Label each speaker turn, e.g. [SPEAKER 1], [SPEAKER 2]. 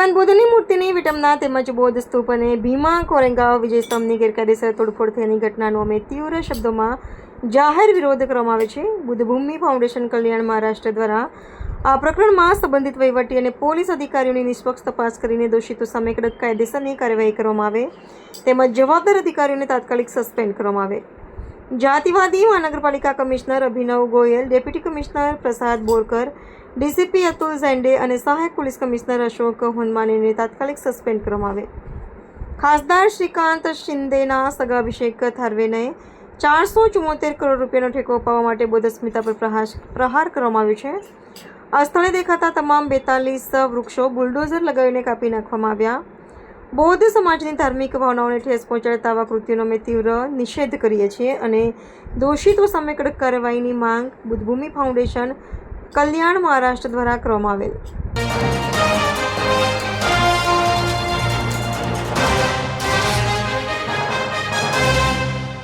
[SPEAKER 1] ભગવાન બુદ્ધની મૂર્તિની વિટંબના તેમજ બૌદ્ધ સ્તૂપ અને ભીમા કોરેગાંવ વિજય સ્તંભની ગેરકાયદેસર તોડફોડ થયાની ઘટનાનો અમે તીવ્ર શબ્દોમાં જાહેર વિરોધ કરવામાં આવે છે. બુદ્ધ ભૂમિ ફાઉન્ડેશન કલ્યાણ મહારાષ્ટ્ર દ્વારા આ પ્રકરણમાં સંબંધિત વહીવટી અને પોલીસ અધિકારીઓની નિષ્પક્ષ તપાસ કરીને દોષિતો સામે કડક કાયદેસરની કાર્યવાહી કરવામાં આવે તેમજ જવાબદાર અધિકારીઓને તાત્કાલિક સસ્પેન્ડ કરવામાં આવે. જાતિવાદી મહાનગરપાલિકા કમિશનર અભિનવ ગોયલ, ડેપ્યુટી કમિશનર પ્રસાદ બોરકર, ડીસીપી અતુલ ઝેંડે અને સહાયક પોલીસ કમિશનર અશોક હોનમાનેને તાત્કાલિક સસ્પેન્ડ કરવામાં આવે. ખાસદાર શ્રીકાંત શિંદેના સગા અભિષેક થારવેને 474 કરોડ રૂપિયાનો ઠેકો અપાવવા માટે બૌદ્ધ અસ્મિતા પર પ્રહાર કરવામાં આવ્યો છે. આ સ્થળે દેખાતા તમામ 42 વૃક્ષો બુલડોઝર લગાવીને કાપી નાખવામાં આવ્યા. બૌદ્ધ સમાજની ધાર્મિક ભાવનાઓને ઠેસ પહોંચાડતા આવા કૃત્યોનો અમે તીવ્ર નિષેધ કરીએ છીએ અને દોષિતો સામે કડક કાર્યવાહીની માંગ બુદ્ધ ભૂમિ ફાઉન્ડેશન કલ્યાણ મહારાષ્ટ્ર દ્વારા કરવામાં આવેલ.